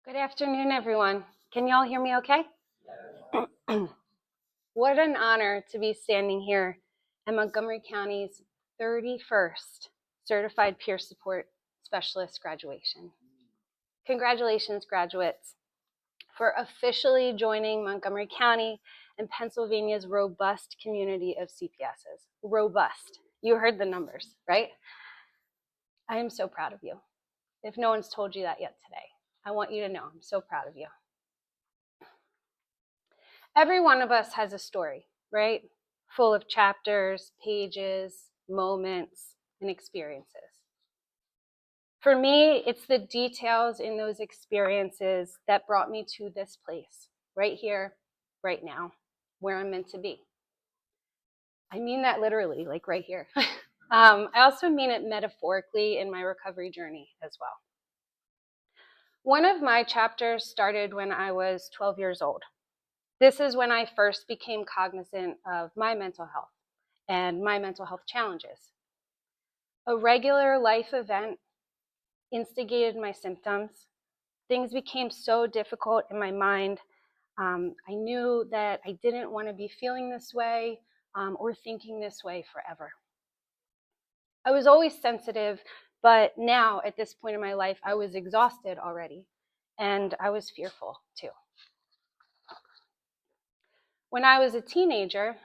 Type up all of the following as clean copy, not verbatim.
Good afternoon, everyone. Can you all hear me okay? What an honor to be standing here at Montgomery County's 31st Certified Peer Support Specialist graduation. Congratulations, graduates, for officially joining Montgomery County and Pennsylvania's robust community of CPSs. Robust. You heard the numbers, right? I am so proud of you. If no one's told you that yet today, I want you to know I'm so proud of you. Every one of us has a story, right? Full of chapters, pages, moments, and experiences. For me, it's the details in those experiences that brought me to this place, right here, right now, where I'm meant to be. I mean that literally, like right here. I also mean it metaphorically in my recovery journey as well. One of my chapters started when I was 12 years old. This is when I first became cognizant of my mental health and my mental health challenges. A regular life event instigated my symptoms. Things became so difficult in my mind. I knew that I didn't want to be feeling this way or thinking this way forever. I was always sensitive, but now at this point in my life, I was exhausted already, and I was fearful too. When I was a teenager,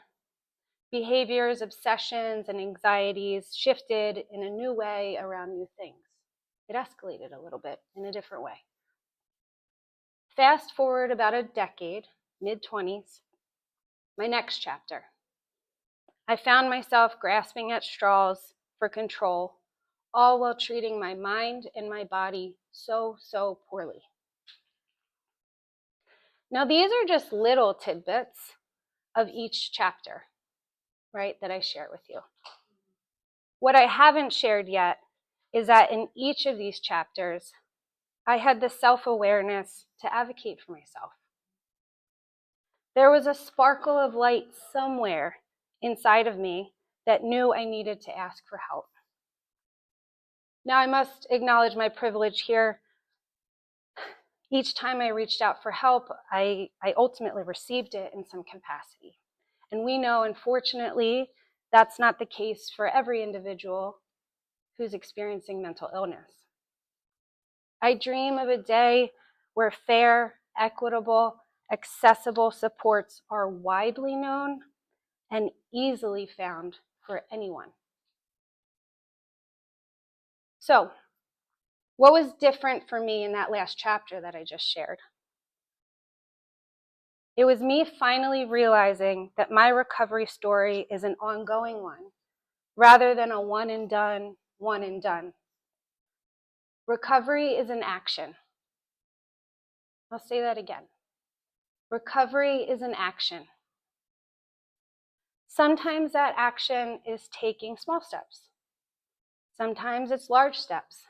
behaviors, obsessions, and anxieties shifted in a new way around new things. It escalated a little bit in a different way. Fast forward about a decade, mid-20s, my next chapter. I found myself grasping at straws for control, all while treating my mind and my body so poorly. Now, these are just little tidbits of each chapter, right, that I share with you. What I haven't shared yet is that in each of these chapters, I had the self-awareness to advocate for myself. There was a sparkle of light somewhere inside of me that knew I needed to ask for help. Now, I must acknowledge my privilege here. Each time I reached out for help, I ultimately received it in some capacity. And we know, unfortunately, that's not the case for every individual who's experiencing mental illness. I dream of a day where fair, equitable, accessible supports are widely known and easily found for anyone. So, what was different for me in that last chapter that I just shared? It was me finally realizing that my recovery story is an ongoing one, rather than a one and done. Recovery is an action. I'll say that again. Recovery is an action. Sometimes that action is taking small steps. Sometimes it's large steps.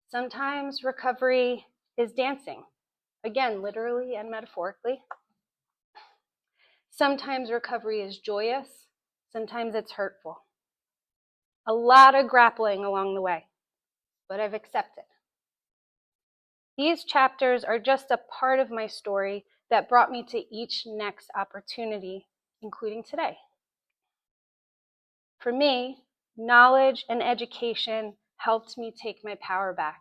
Sometimes recovery is dancing. Again, literally and metaphorically. Sometimes recovery is joyous. Sometimes it's hurtful. A lot of grappling along the way, but I've accepted. These chapters are just a part of my story that brought me to each next opportunity, including today. For me, knowledge and education helped me take my power back.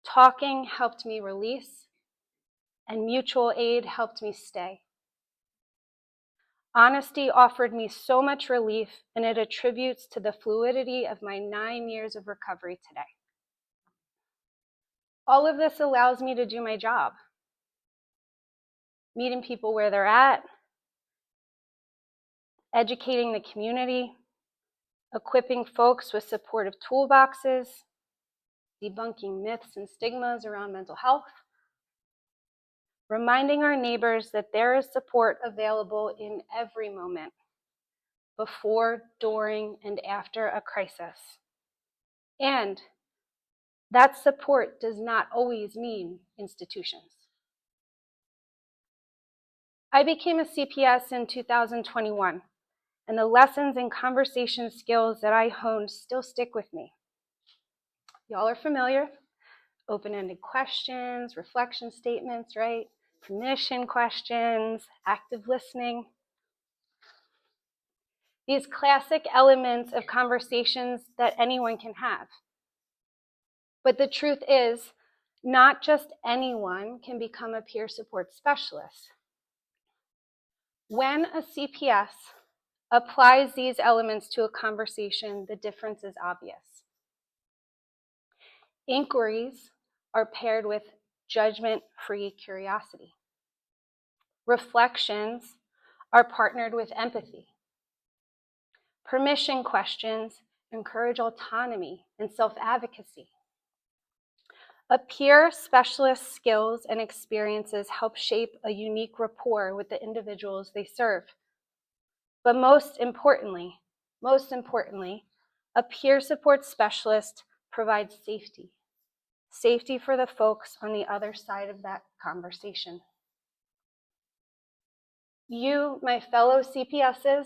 Talking helped me release, and mutual aid helped me stay. Honesty offered me so much relief, and it attributes to the fluidity of my 9 years of recovery today. All of this allows me to do my job. Meeting people where they're at, educating the community, equipping folks with supportive toolboxes, debunking myths and stigmas around mental health, reminding our neighbors that there is support available in every moment, before, during, and after a crisis. And that support does not always mean institutions. I became a CPS in 2021, and the lessons and conversation skills that I honed still stick with me. Y'all are familiar. Open-ended questions, reflection statements, right? Permission questions, active listening. These classic elements of conversations that anyone can have. But the truth is, not just anyone can become a peer support specialist. When a CPS applies these elements to a conversation, the difference is obvious. Inquiries are paired with judgment-free curiosity. Reflections are partnered with empathy. Permission questions encourage autonomy and self-advocacy. A peer specialist's skills and experiences help shape a unique rapport with the individuals they serve. But most importantly, a peer support specialist provides safety. Safety for the folks on the other side of that conversation. You, my fellow CPSs,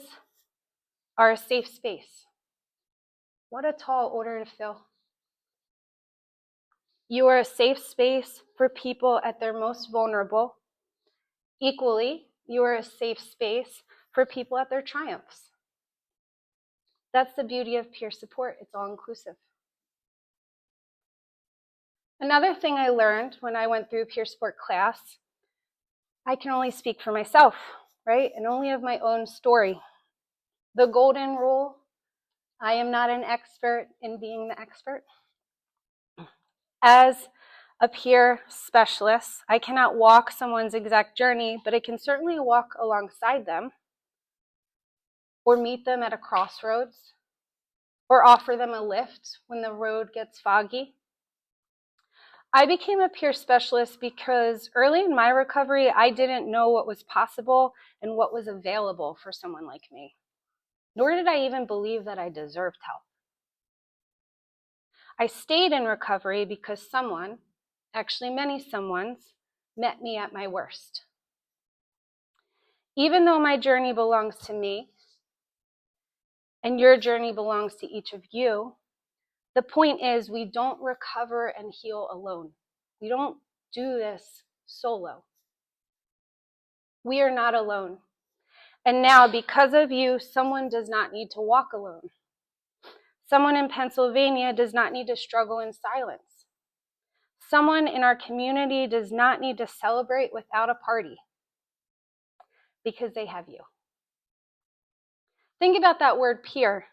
are a safe space. What a tall order to fill. You are a safe space for people at their most vulnerable. Equally, you are a safe space for people at their triumphs. That's the beauty of peer support. It's all inclusive. Another thing I learned when I went through peer support class, I can only speak for myself, right? And only of my own story. The golden rule, I am not an expert in being the expert. As a peer specialist, I cannot walk someone's exact journey, but I can certainly walk alongside them or meet them at a crossroads or offer them a lift when the road gets foggy. I became a peer specialist because early in my recovery, I didn't know what was possible and what was available for someone like me. Nor did I even believe that I deserved help. I stayed in recovery because someone, actually many someones, met me at my worst. Even though my journey belongs to me, and your journey belongs to each of you, the point is we don't recover and heal alone. We don't do this solo. We are not alone. And now, because of you, someone does not need to walk alone. Someone in Pennsylvania does not need to struggle in silence. Someone in our community does not need to celebrate without a party because they have you. Think about that word peer.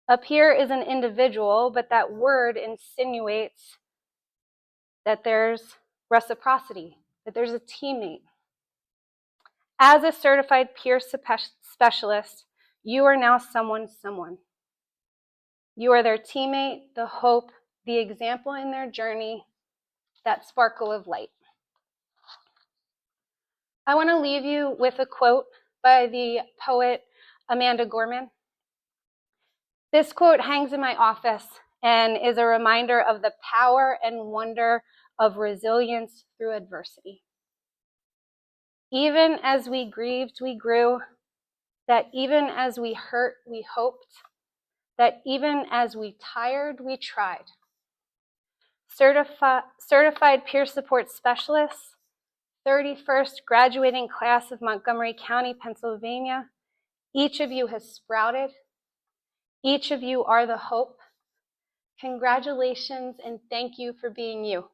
A peer is an individual, but that word insinuates that there's reciprocity, that there's a teammate. As a certified peer specialist, you are now someone's someone. You are their teammate, the hope, the example in their journey, that sparkle of light. I want to leave you with a quote by the poet Amanda Gorman. This quote hangs in my office and is a reminder of the power and wonder of resilience through adversity. Even as we grieved, we grew. That even as we hurt, we hoped. That even as we tired, we tried. Certified peer support specialists, 31st graduating class of Montgomery County, Pennsylvania. Each of you has sprouted. Each of you are the hope. Congratulations and thank you for being you.